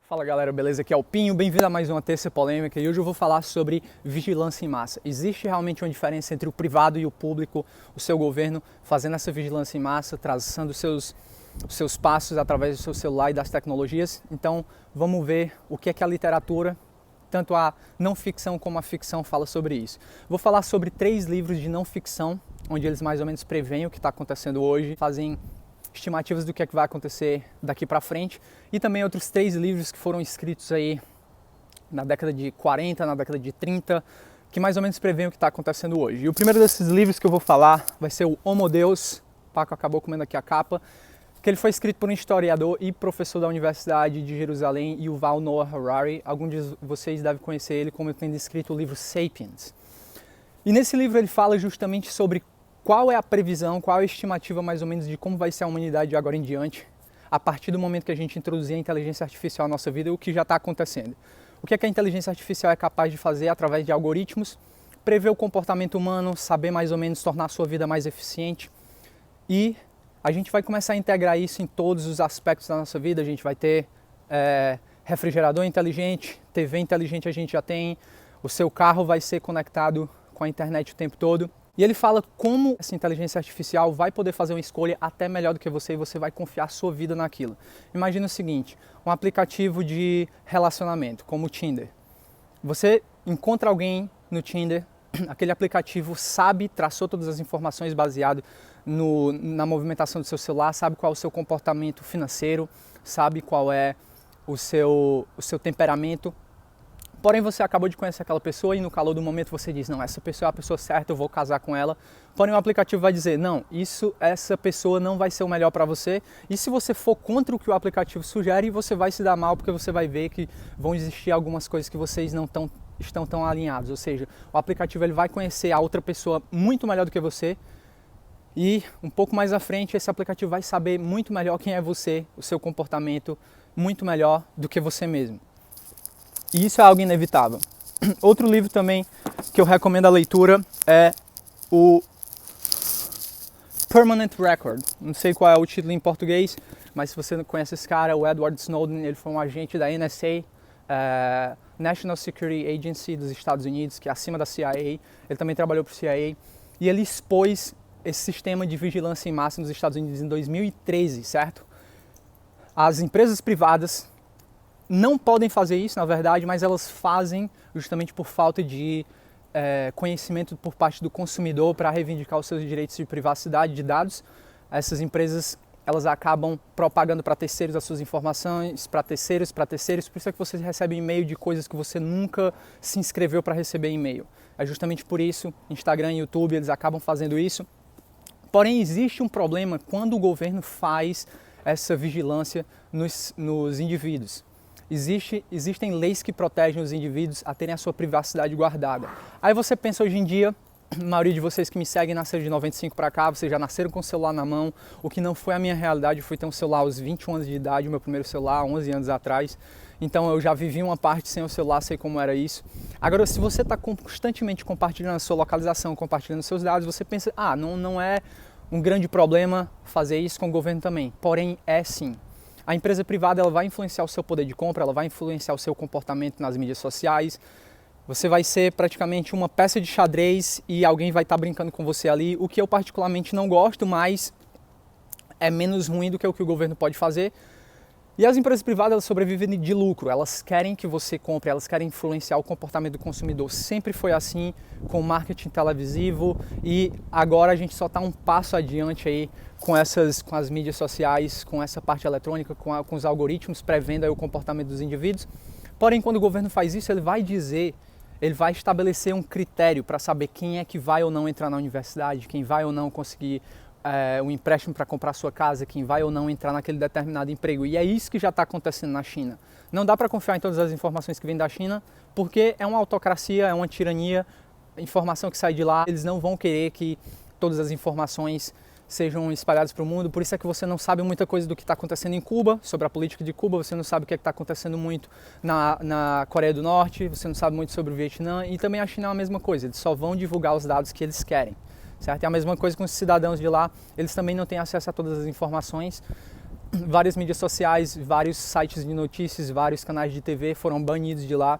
Fala galera, beleza? Aqui é o Pinho, bem-vindo a mais uma Terça Polêmica e hoje eu vou falar sobre vigilância em massa. Existe realmente uma diferença entre o privado e o público, o seu governo fazendo essa vigilância em massa, traçando os seus passos através do seu celular e das tecnologias? Então vamos ver o que é que a literatura, tanto a não ficção como a ficção, fala sobre isso. Vou falar sobre 3 livros de não ficção, onde eles mais ou menos preveem o que está acontecendo hoje, fazem estimativas do que é que vai acontecer daqui para frente, e também outros 3 livros que foram escritos aí na década de 40, na década de 30, que mais ou menos preveem o que está acontecendo hoje. E o primeiro desses livros que eu vou falar vai ser o Homo Deus, Paco acabou comendo aqui a capa, que ele foi escrito por um historiador e professor da Universidade de Jerusalém, Yuval Noah Harari. Alguns de vocês devem conhecer ele como tendo escrito o livro Sapiens. E nesse livro ele fala justamente sobre qual é a previsão, qual é a estimativa mais ou menos de como vai ser a humanidade de agora em diante, a partir do momento que a gente introduzir a inteligência artificial na nossa vida e o que já está acontecendo. O que é que a inteligência artificial é capaz de fazer através de algoritmos, prever o comportamento humano, saber mais ou menos tornar a sua vida mais eficiente, e a gente vai começar a integrar isso em todos os aspectos da nossa vida. A gente vai ter refrigerador inteligente, TV inteligente a gente já tem, o seu carro vai ser conectado com a internet o tempo todo. E ele fala como essa inteligência artificial vai poder fazer uma escolha até melhor do que você e você vai confiar sua vida naquilo. Imagina o seguinte, um aplicativo de relacionamento, como o Tinder. Você encontra alguém no Tinder, aquele aplicativo traçou todas as informações baseado na movimentação do seu celular, sabe qual é o seu comportamento financeiro, sabe qual é o seu temperamento. Porém, você acabou de conhecer aquela pessoa e no calor do momento você diz, não, essa pessoa é a pessoa certa, eu vou casar com ela. Porém, o aplicativo vai dizer, não, essa pessoa não vai ser o melhor para você. E se você for contra o que o aplicativo sugere, você vai se dar mal, porque você vai ver que vão existir algumas coisas que vocês não estão tão alinhados. Ou seja, o aplicativo ele vai conhecer a outra pessoa muito melhor do que você. E um pouco mais à frente, esse aplicativo vai saber muito melhor quem é você, o seu comportamento, muito melhor do que você mesmo. E isso é algo inevitável. Outro livro também que eu recomendo a leitura é o Permanent Record. Não sei qual é o título em português, mas se você não conhece esse cara, o Edward Snowden, ele foi um agente da NSA, National Security Agency dos Estados Unidos, que é acima da CIA. Ele também trabalhou para o CIA e ele expôs esse sistema de vigilância em massa nos Estados Unidos em 2013, certo? As empresas privadas não podem fazer isso, na verdade, mas elas fazem justamente por falta de conhecimento por parte do consumidor para reivindicar os seus direitos de privacidade de dados. Essas empresas, elas acabam propagando para terceiros as suas informações, para terceiros, por isso é que você recebe e-mail de coisas que você nunca se inscreveu para receber e-mail. É justamente por isso, Instagram e YouTube, eles acabam fazendo isso. Porém, existe um problema quando o governo faz essa vigilância nos indivíduos. Existem leis que protegem os indivíduos a terem a sua privacidade guardada. Aí você pensa hoje em dia, a maioria de vocês que me seguem nasceram de 95 para cá, vocês já nasceram com o celular na mão, o que não foi a minha realidade. Eu fui ter um celular aos 21 anos de idade, o meu primeiro celular, 11 anos atrás. Então eu já vivi uma parte sem o celular, sei como era isso. Agora, se você está constantemente compartilhando a sua localização, compartilhando seus dados, você pensa, não é um grande problema fazer isso com o governo também. Porém, é sim. A empresa privada ela vai influenciar o seu poder de compra, ela vai influenciar o seu comportamento nas mídias sociais. Você vai ser praticamente uma peça de xadrez e alguém vai estar brincando com você ali, o que eu particularmente não gosto, mas é menos ruim do que o governo pode fazer. E as empresas privadas elas sobrevivem de lucro, elas querem que você compre, elas querem influenciar o comportamento do consumidor. Sempre foi assim com o marketing televisivo e agora a gente só está um passo adiante aí com as mídias sociais, com essa parte eletrônica, com os algoritmos prevendo aí o comportamento dos indivíduos. Porém, quando o governo faz isso, ele vai estabelecer um critério para saber quem é que vai ou não entrar na universidade, quem vai ou não conseguir um empréstimo para comprar sua casa, quem vai ou não entrar naquele determinado emprego. E é isso que já está acontecendo na China. Não dá para confiar em todas as informações que vêm da China, porque é uma autocracia, é uma tirania, informação que sai de lá, eles não vão querer que todas as informações sejam espalhadas para o mundo. Por isso é que você não sabe muita coisa do que está acontecendo em Cuba, sobre a política de Cuba, você não sabe o que está acontecendo muito na Coreia do Norte, você não sabe muito sobre o Vietnã, e também a China é a mesma coisa, eles só vão divulgar os dados que eles querem. Certo? É a mesma coisa com os cidadãos de lá, eles também não têm acesso a todas as informações. várias mídias sociais, vários sites de notícias, vários canais de TV foram banidos de lá.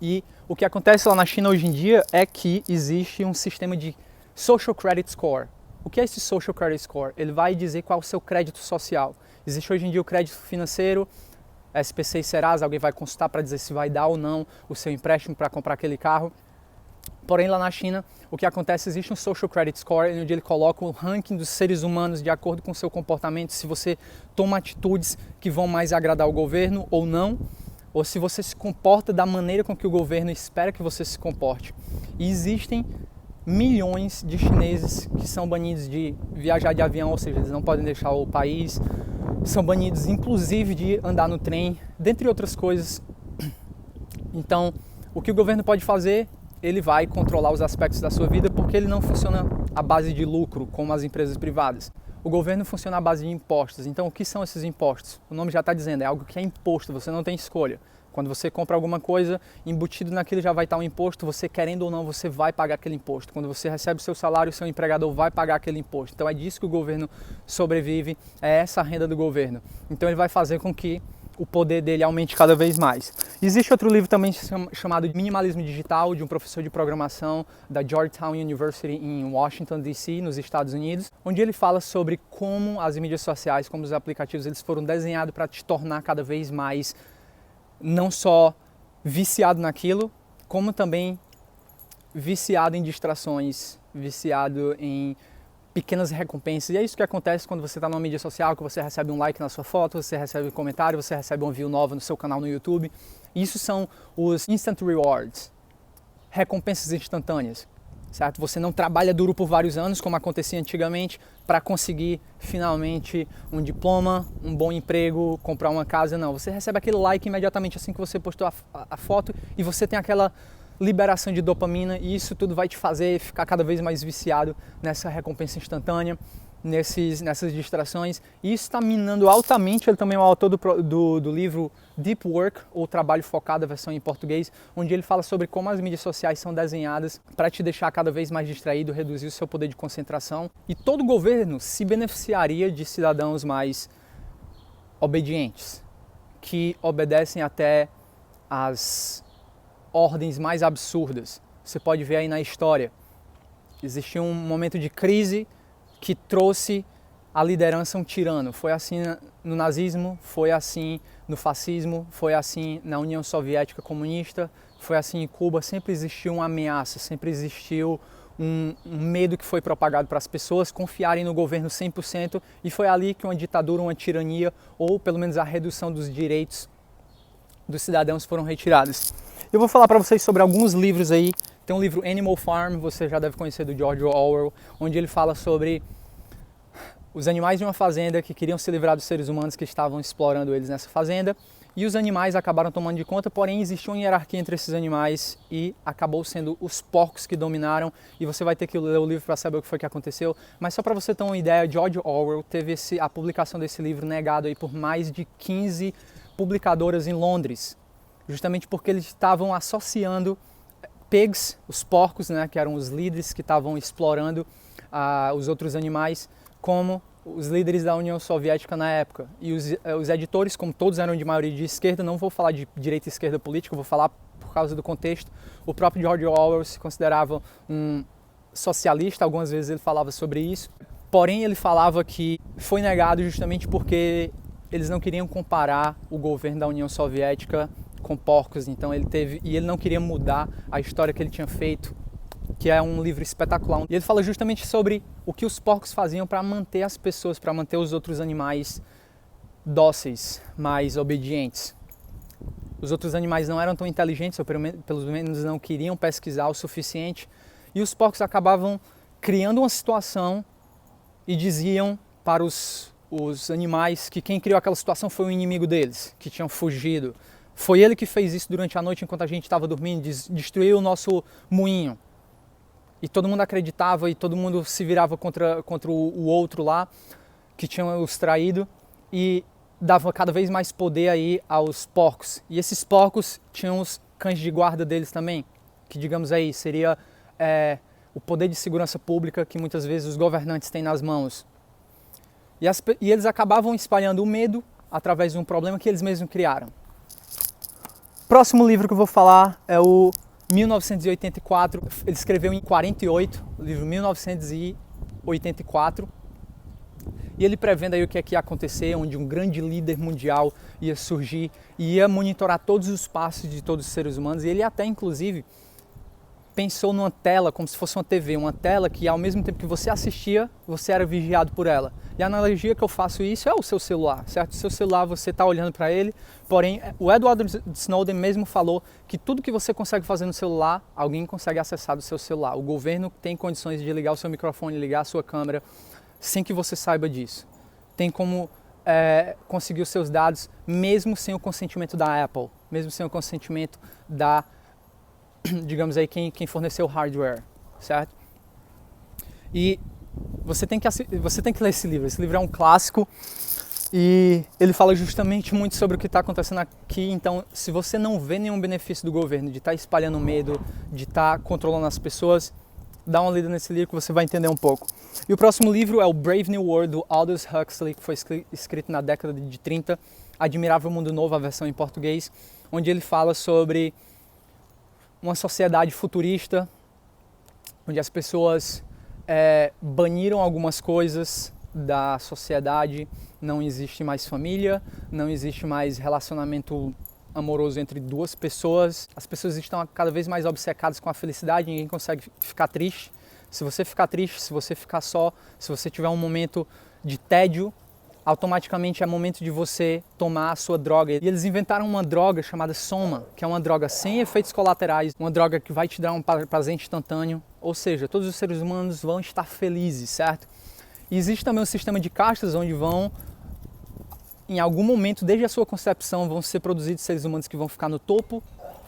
E o que acontece lá na China hoje em dia é que existe um sistema de Social Credit Score. O que é esse Social Credit Score? Ele vai dizer qual é o seu crédito social. Existe hoje em dia o crédito financeiro, SPC e Serasa, alguém vai consultar para dizer se vai dar ou não o seu empréstimo para comprar aquele carro. Porém, lá na China, o que acontece, existe um Social Credit Score, onde ele coloca o ranking dos seres humanos de acordo com o seu comportamento, se você toma atitudes que vão mais agradar o governo ou não, ou se você se comporta da maneira com que o governo espera que você se comporte. E existem milhões de chineses que são banidos de viajar de avião, ou seja, eles não podem deixar o país, são banidos inclusive de andar no trem, dentre outras coisas. Então, o que o governo pode fazer? Ele vai controlar os aspectos da sua vida, porque ele não funciona à base de lucro, como as empresas privadas. O governo funciona à base de impostos. Então, o que são esses impostos? O nome já está dizendo, é algo que é imposto, você não tem escolha. Quando você compra alguma coisa, embutido naquilo já vai estar um imposto, você querendo ou não, você vai pagar aquele imposto. Quando você recebe o seu salário, o seu empregador vai pagar aquele imposto. Então, é disso que o governo sobrevive, é essa a renda do governo. Então, ele vai fazer com que o poder dele aumente cada vez mais. Existe outro livro também chamado Minimalismo Digital, de um professor de programação da Georgetown University em Washington, D.C., nos Estados Unidos, onde ele fala sobre como as mídias sociais, como os aplicativos, eles foram desenhados para te tornar cada vez mais não só viciado naquilo, como também viciado em distrações, viciado em pequenas recompensas. E é isso que acontece quando você está numa mídia social, que você recebe um like na sua foto, você recebe um comentário, você recebe uma view nova no seu canal no YouTube. Isso são os Instant Rewards, recompensas instantâneas, certo? Você não trabalha duro por vários anos, como acontecia antigamente, para conseguir finalmente um diploma, um bom emprego, comprar uma casa, não. Você recebe aquele like imediatamente assim que você postou a foto e você tem aquela liberação de dopamina, e isso tudo vai te fazer ficar cada vez mais viciado nessa recompensa instantânea, nessas distrações. E isso está minando altamente. Ele também é o autor do livro Deep Work, ou Trabalho Focado, a versão em português, onde ele fala sobre como as mídias sociais são desenhadas para te deixar cada vez mais distraído, reduzir o seu poder de concentração. E todo governo se beneficiaria de cidadãos mais obedientes, que obedecem até as ordens mais absurdas. Você pode ver aí na história. Existiu um momento de crise que trouxe à liderança um tirano. Foi assim no nazismo, foi assim no fascismo, foi assim na União Soviética comunista, foi assim em Cuba. Sempre existiu uma ameaça, sempre existiu um medo que foi propagado para as pessoas confiarem no governo 100%, e foi ali que uma ditadura, uma tirania, ou pelo menos a redução dos direitos dos cidadãos foram retiradas. Eu vou falar para vocês sobre alguns livros aí. Tem um livro Animal Farm, você já deve conhecer, do George Orwell, onde ele fala sobre os animais de uma fazenda que queriam se livrar dos seres humanos que estavam explorando eles nessa fazenda, e os animais acabaram tomando de conta, porém existiu uma hierarquia entre esses animais e acabou sendo os porcos que dominaram, e você vai ter que ler o livro para saber o que foi que aconteceu. Mas só para você ter uma ideia, George Orwell teve a publicação desse livro negado aí por mais de 15 publicadoras em Londres, justamente porque eles estavam associando pigs, os porcos, né, que eram os líderes que estavam explorando os outros animais, como os líderes da União Soviética na época. E os editores, como todos eram de maioria de esquerda, não vou falar de direita e esquerda política, vou falar por causa do contexto. O próprio George Orwell se considerava um socialista, algumas vezes ele falava sobre isso, porém ele falava que foi negado justamente porque eles não queriam comparar o governo da União Soviética com porcos. Então ele não queria mudar a história que ele tinha feito, que é um livro espetacular. E ele fala justamente sobre o que os porcos faziam para manter as pessoas, para manter os outros animais dóceis, mais obedientes. Os outros animais não eram tão inteligentes, ou pelo menos não queriam pesquisar o suficiente, e os porcos acabavam criando uma situação e diziam para os animais que quem criou aquela situação foi o inimigo deles, que tinham fugido. Foi ele que fez isso durante a noite enquanto a gente estava dormindo, destruiu o nosso moinho. E todo mundo acreditava, e todo mundo se virava contra o outro lá, que tinha os traído, e dava cada vez mais poder aí aos porcos. E esses porcos tinham os cães de guarda deles também, que digamos aí seria o poder de segurança pública que muitas vezes os governantes têm nas mãos. E eles acabavam espalhando o medo através de um problema que eles mesmos criaram. Próximo livro que eu vou falar é o 1984. Ele escreveu em 48, o livro 1984. E ele prevendo aí o que é que ia acontecer, onde um grande líder mundial ia surgir e ia monitorar todos os passos de todos os seres humanos. E ele até, inclusive, pensou numa tela, como se fosse uma TV, uma tela que ao mesmo tempo que você assistia, você era vigiado por ela. E a analogia que eu faço isso é o seu celular, certo? O seu celular, você está olhando para ele, porém, o Edward Snowden mesmo falou que tudo que você consegue fazer no celular, alguém consegue acessar do seu celular. O governo tem condições de ligar o seu microfone, ligar a sua câmera, sem que você saiba disso. Tem como conseguir os seus dados, mesmo sem o consentimento da Apple, mesmo sem o consentimento da, digamos aí, quem forneceu o hardware, certo? E você tem que ler esse livro. Esse livro é um clássico e ele fala justamente muito sobre o que está acontecendo aqui. Então, se você não vê nenhum benefício do governo de estar espalhando medo, de estar controlando as pessoas, dá uma lida nesse livro que você vai entender um pouco. E o próximo livro é o Brave New World, do Aldous Huxley, que foi escrito na década de 30, Admirável Mundo Novo, a versão em português, onde ele fala sobre uma sociedade futurista, onde as pessoas baniram algumas coisas da sociedade, não existe mais família, não existe mais relacionamento amoroso entre duas pessoas, as pessoas estão cada vez mais obcecadas com a felicidade, ninguém consegue ficar triste. Se você ficar triste, se você ficar só, se você tiver um momento de tédio, automaticamente é momento de você tomar a sua droga. E eles inventaram uma droga chamada Soma, que é uma droga sem efeitos colaterais, uma droga que vai te dar um prazer instantâneo, ou seja, todos os seres humanos vão estar felizes, certo? E existe também um sistema de castas onde vão, em algum momento, desde a sua concepção, vão ser produzidos seres humanos que vão ficar no topo,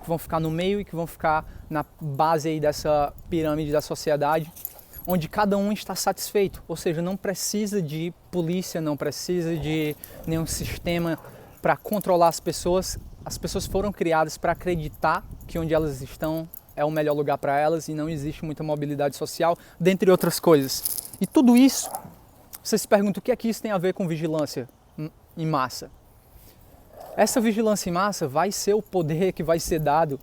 que vão ficar no meio e que vão ficar na base aí dessa pirâmide da sociedade, onde cada um está satisfeito, ou seja, não precisa de polícia, não precisa de nenhum sistema para controlar as pessoas foram criadas para acreditar que onde elas estão é o melhor lugar para elas e não existe muita mobilidade social, dentre outras coisas. E tudo isso, você se pergunta o que é que isso tem a ver com vigilância em massa? Essa vigilância em massa vai ser o poder que vai ser dado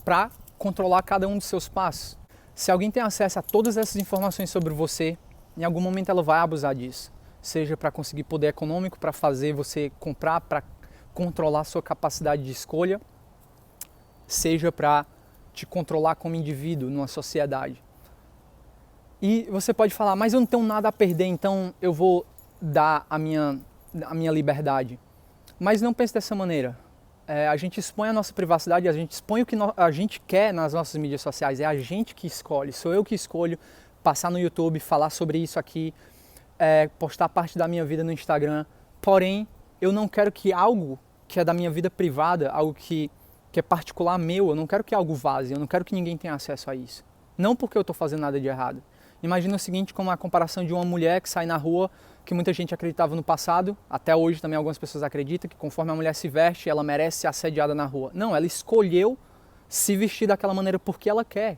para controlar cada um dos seus passos. Se alguém tem acesso a todas essas informações sobre você, em algum momento ela vai abusar disso. Seja para conseguir poder econômico, para fazer você comprar, para controlar a sua capacidade de escolha, seja para te controlar como indivíduo numa sociedade. E você pode falar, mas eu não tenho nada a perder, então eu vou dar a minha liberdade. Mas não pense dessa maneira. A gente expõe a nossa privacidade, a gente expõe o que a gente quer nas nossas mídias sociais, é a gente que escolhe, sou eu que escolho passar no YouTube, falar sobre isso aqui, postar parte da minha vida no Instagram, porém eu não quero que algo que é da minha vida privada, algo que é particular meu, eu não quero que algo vaze, eu não quero que ninguém tenha acesso a isso. Não porque eu estou fazendo nada de errado. Imagina o seguinte, como a comparação de uma mulher que sai na rua, que muita gente acreditava no passado, até hoje também algumas pessoas acreditam que conforme a mulher se veste, ela merece ser assediada na rua. Não, ela escolheu se vestir daquela maneira porque ela quer.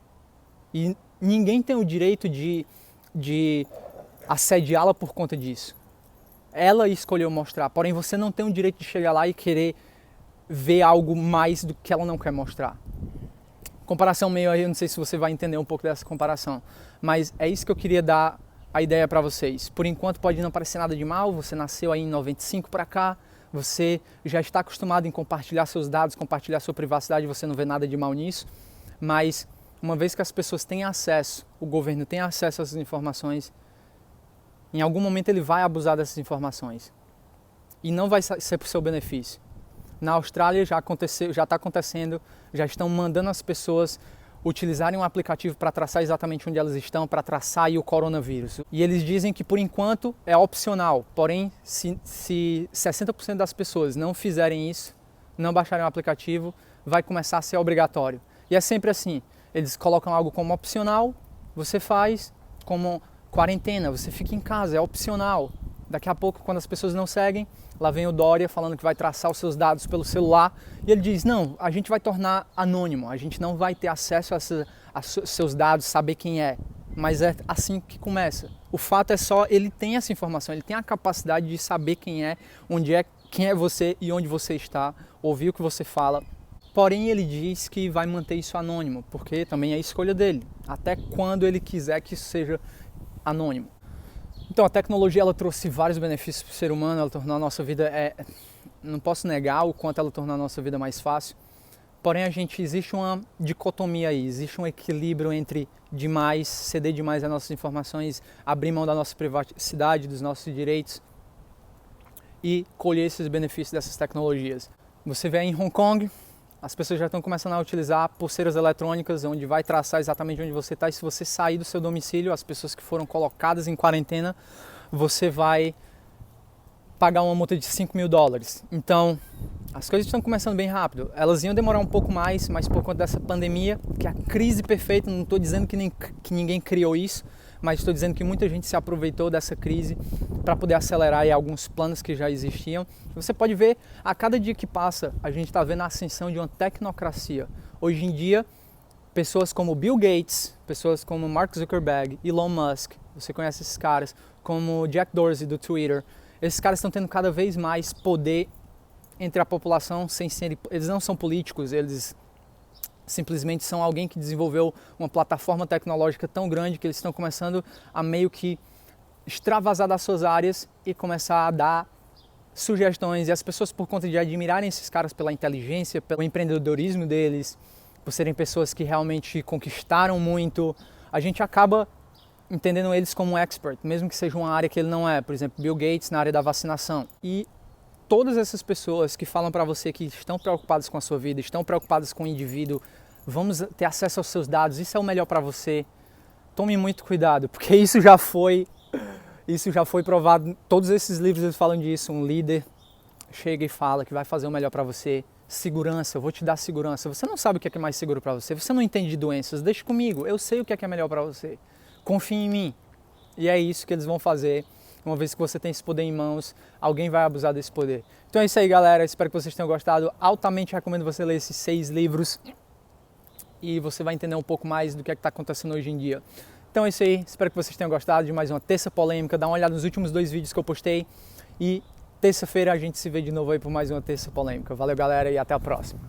E ninguém tem o direito de assediá-la por conta disso. Ela escolheu mostrar, porém você não tem o direito de chegar lá e querer ver algo mais do que ela não quer mostrar. Comparação meio aí, eu não sei se você vai entender um pouco dessa comparação, mas é isso que eu queria dar a ideia para vocês. Por enquanto pode não parecer nada de mal, você nasceu aí em 95 para cá, você já está acostumado em compartilhar seus dados, compartilhar sua privacidade, você não vê nada de mal nisso, mas uma vez que as pessoas têm acesso, o governo tem acesso a essas informações, em algum momento ele vai abusar dessas informações e não vai ser para o seu benefício. Na Austrália já está acontecendo, já estão mandando as pessoas utilizarem um aplicativo para traçar exatamente onde elas estão, para traçar aí o coronavírus. E eles dizem que por enquanto é opcional, porém se 60% das pessoas não fizerem isso, não baixarem o aplicativo, vai começar a ser obrigatório. E é sempre assim, eles colocam algo como opcional, você faz como quarentena, você fica em casa, é opcional. Daqui a pouco, quando as pessoas não seguem, lá vem o Dória falando que vai traçar os seus dados pelo celular e ele diz, não, a gente vai tornar anônimo, a gente não vai ter acesso a seus dados, saber quem é. mas é assim que começa. O fato é só, ele tem essa informação, ele tem a capacidade de saber quem é, quem é você e onde você está, ouvir o que você fala. Porém, ele diz que vai manter isso anônimo, porque também é a escolha dele, até quando ele quiser que isso seja anônimo. Então, a tecnologia ela trouxe vários benefícios para o ser humano, ela tornou a nossa vida, não posso negar o quanto ela tornou a nossa vida mais fácil. Porém, existe uma dicotomia aí, existe um equilíbrio entre demais, ceder demais as nossas informações, abrir mão da nossa privacidade, dos nossos direitos e colher esses benefícios dessas tecnologias. Você vê aí em Hong Kong, as pessoas já estão começando a utilizar pulseiras eletrônicas, onde vai traçar exatamente onde você está, e se você sair do seu domicílio, as pessoas que foram colocadas em quarentena, você vai pagar uma multa de $5.000. Então, as coisas estão começando bem rápido. Elas iam demorar um pouco mais, mas por conta dessa pandemia, que é a crise perfeita, não estou dizendo que ninguém criou isso, mas estou dizendo que muita gente se aproveitou dessa crise para poder acelerar aí alguns planos que já existiam. Você pode ver, a cada dia que passa, a gente está vendo a ascensão de uma tecnocracia. Hoje em dia, pessoas como Bill Gates, pessoas como Mark Zuckerberg, Elon Musk, você conhece esses caras, como Jack Dorsey do Twitter, esses caras estão tendo cada vez mais poder entre a população, eles não são políticos, eles simplesmente são alguém que desenvolveu uma plataforma tecnológica tão grande que eles estão começando a meio que extravasar das suas áreas e começar a dar sugestões, e as pessoas, por conta de admirarem esses caras pela inteligência, pelo empreendedorismo deles, por serem pessoas que realmente conquistaram muito, a gente acaba entendendo eles como um expert, mesmo que seja uma área que ele não é. Por exemplo, Bill Gates na área da vacinação. E todas essas pessoas que falam para você que estão preocupadas com a sua vida, estão preocupadas com o indivíduo, vamos ter acesso aos seus dados, isso é o melhor para você. Tome muito cuidado, porque isso já foi provado. Todos esses livros eles falam disso. Um líder chega e fala que vai fazer o melhor para você. Segurança, eu vou te dar segurança. Você não sabe o que é mais seguro para você, você não entende de doenças, deixa comigo, eu sei o que é melhor para você. Confie em mim. E é isso que eles vão fazer. Uma vez que você tem esse poder em mãos, alguém vai abusar desse poder. Então é isso aí, galera. Espero que vocês tenham gostado. Altamente recomendo você ler esses 6 livros e você vai entender um pouco mais do que está acontecendo hoje em dia. Então é isso aí. Espero que vocês tenham gostado de mais uma terça polêmica. Dá uma olhada nos últimos 2 vídeos que eu postei. E terça-feira a gente se vê de novo aí por mais uma terça polêmica. Valeu, galera, e até a próxima.